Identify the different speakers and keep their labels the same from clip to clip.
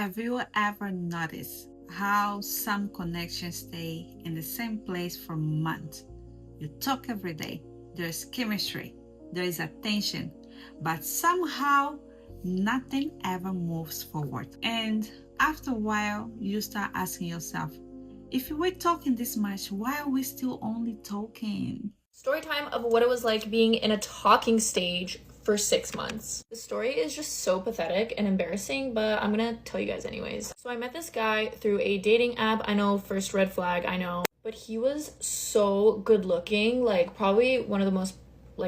Speaker 1: Have you ever noticed how some connections stay in the same place for months? You talk every day, there's chemistry, there is attention, but somehow nothing ever moves forward. And after a while, you start asking yourself, if we're talking this much, why are we still only talking?
Speaker 2: Story time of what it was like being in a talking stage for 6 months. The story is just so pathetic and embarrassing, but I'm gonna tell you guys anyways. So I met this guy through a dating app. I know, first red flag, I know. But he was so good looking, like probably one of the most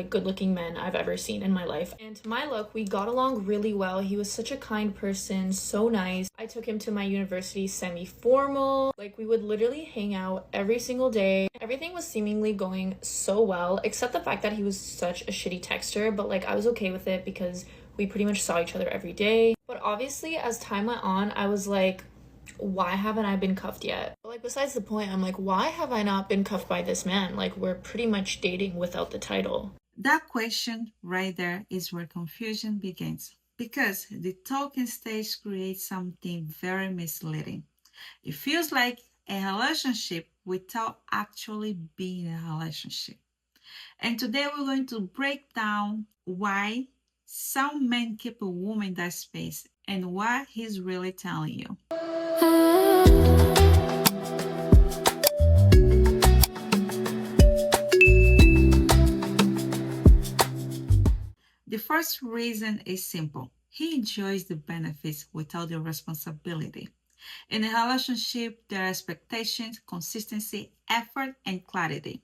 Speaker 2: good looking men I've ever seen in my life. And to my luck, we got along really well. He was such a kind person, so nice. I took him to my university semi-formal. We would literally hang out every single day. Everything was seemingly going so well, except the fact that he was such a shitty texter, but I was okay with it because we pretty much saw each other every day. But obviously, as time went on, I was like, why haven't I been cuffed yet? But besides the point, I'm like, why have I not been cuffed by this man? We're pretty much dating without the title.
Speaker 1: That question right there is where confusion begins because the talking stage creates something very misleading. It feels like a relationship without actually being a relationship. And today we're going to break down why some men keep a woman in that space and what he's really telling you. The first reason is simple. He enjoys the benefits without the responsibility. In a relationship, there are expectations, consistency, effort, and clarity.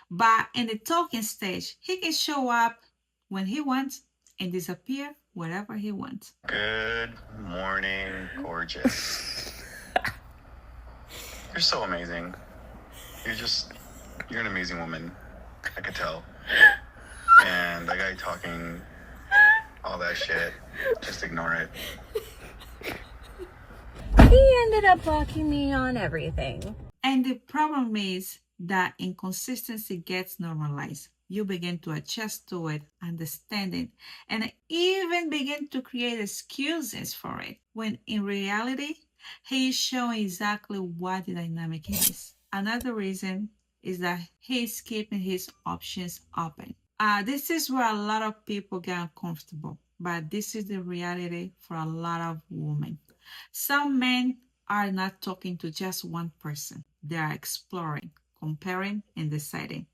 Speaker 1: But in the talking stage, he can show up when he wants and disappear wherever he wants.
Speaker 3: Good morning, gorgeous. You're so amazing. You're an amazing woman. I could tell. And that guy talking all that shit, just ignore it.
Speaker 4: He ended up blocking me on everything.
Speaker 1: And the problem is that inconsistency gets normalized. You begin to adjust to it, understand it, and even begin to create excuses for it, when in reality, he is showing exactly what the dynamic is. Another reason is that he is keeping his options open. This is where a lot of people get uncomfortable, but this is the reality for a lot of women. Some men are not talking to just one person, they are exploring, comparing, and deciding.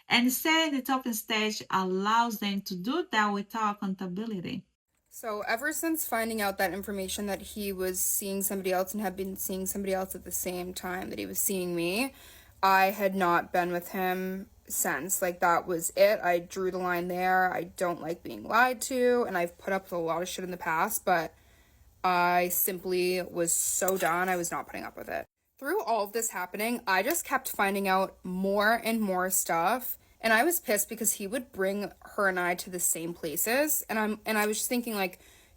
Speaker 1: And staying the talking stage allows them to do that without accountability.
Speaker 5: So ever since finding out that information that he was seeing somebody else and had been seeing somebody else at the same time that he was seeing me, I had not been with him since. That was it. I drew the line there. I don't like being lied to, and I've put up with a lot of shit in the past, but I simply was so done. I was not putting up with it. Through all of this happening, I just kept finding out more and more stuff, and I was pissed because he would bring her and I to the same places, and I was just thinking,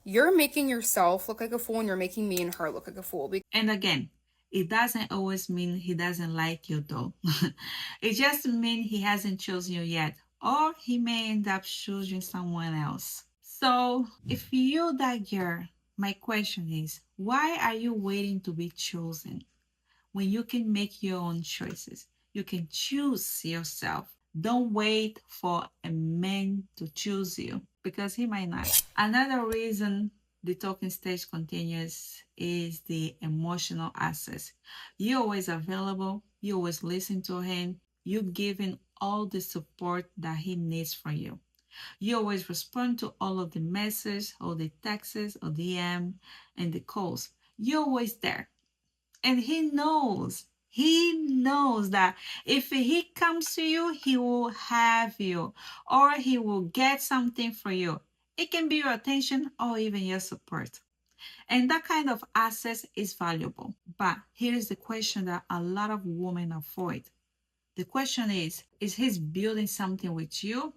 Speaker 5: you're making yourself look like a fool and you're making me and her look like a fool.
Speaker 1: And again, it doesn't always mean he doesn't like you though. It just means he hasn't chosen you yet, or he may end up choosing someone else. So if you that girl, my question is, why are you waiting to be chosen when you can make your own choices? You can choose yourself. Don't wait for a man to choose you because he might not. Another reason the talking stage continues is the emotional access. You're always available, you always listen to him, you give him all the support that he needs from you. You always respond to all of the messages, all the texts, or DM, and the calls. You're always there. And he knows that if he comes to you, he will have you or he will get something for you. It can be your attention or even your support. And that kind of access is valuable. But here is the question that a lot of women avoid. The question is he building something with you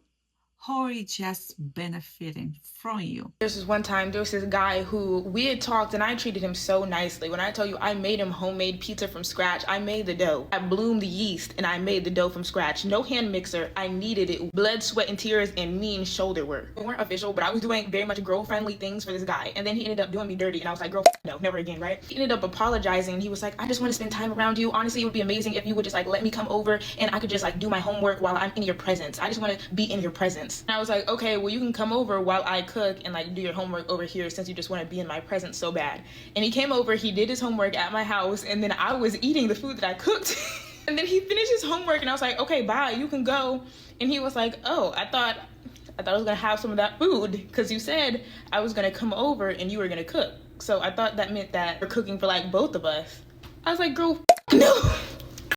Speaker 1: or he just benefiting from you.
Speaker 6: There's this one time, there was this guy who we had talked and I treated him so nicely. When I tell you I made him homemade pizza from scratch, I made the dough. I bloomed the yeast and I made the dough from scratch. No hand mixer, I kneaded it. Blood, sweat, and tears and mean shoulder work. We weren't official, but I was doing very much girl-friendly things for this guy. And then he ended up doing me dirty and I was like, girl, no, never again, right? He ended up apologizing and he was like, I just want to spend time around you. Honestly, it would be amazing if you would just like let me come over and I could just like do my homework while I'm in your presence. I just want to be in your presence. And I was like, okay, well you can come over while I cook and like do your homework over here since you just want to be in my presence so bad. And he came over, he did his homework at my house, and then I was eating the food that I cooked. And then he finished his homework and I was like, okay, bye, you can go. And he was like, oh, I thought I was gonna have some of that food because you said I was gonna come over and you were gonna cook. So I thought that meant that we're cooking for like both of us. I was like, girl, no.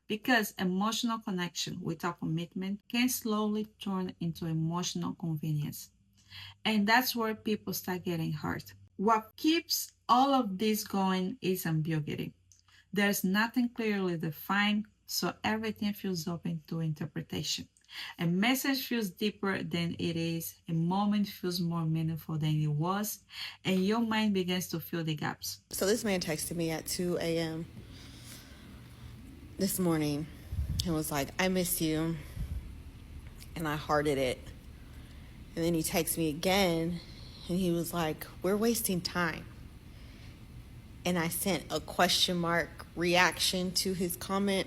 Speaker 1: Because emotional connection without commitment can slowly turn into emotional convenience. And that's where people start getting hurt. What keeps all of this going is ambiguity. There's nothing clearly defined, so everything feels open to interpretation. A message feels deeper than it is, a moment feels more meaningful than it was, and your mind begins to fill the gaps.
Speaker 7: So this man texted me at 2 a.m. this morning and was like, I miss you. And I hearted it. And then he texted me again and he was like, we're wasting time. And I sent a question mark reaction to his comment.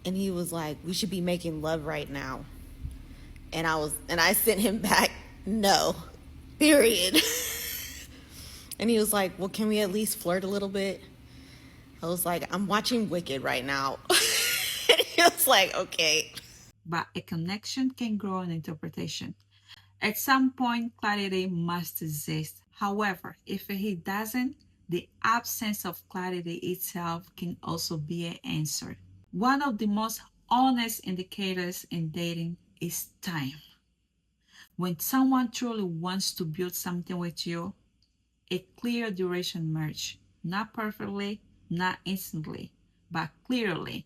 Speaker 7: And he was like, we should be making love right now. And I sent him back, no, period. And he was like, well, can we at least flirt a little bit? I was like, I'm watching Wicked right now. And he was like, okay.
Speaker 1: But a connection can grow in interpretation. At some point, clarity must exist. However, if it doesn't, the absence of clarity itself can also be an answer. One of the most honest indicators in dating is time. When someone truly wants to build something with you, a clear duration emerges. Not perfectly, not instantly, but clearly.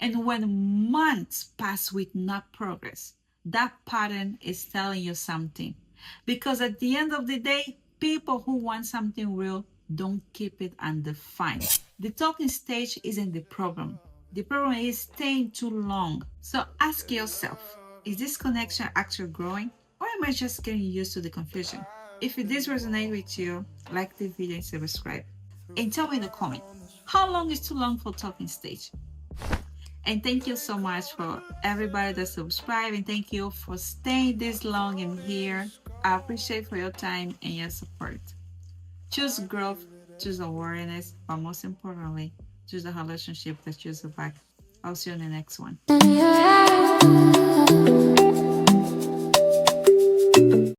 Speaker 1: And when months pass with no progress, that pattern is telling you something. Because at the end of the day, people who want something real don't keep it undefined. The talking stage isn't the problem. The problem is staying too long. So ask yourself, is this connection actually growing? Or am I just getting used to the confusion? If this resonates with you, like the video and subscribe. And tell me in the comment, how long is too long for talking stage? And thank you so much for everybody that subscribed, and thank you for staying this long in here. I appreciate for your time and your support. Choose growth, choose awareness, but most importantly, choose a relationship that chooses you back. I'll see you in the next one.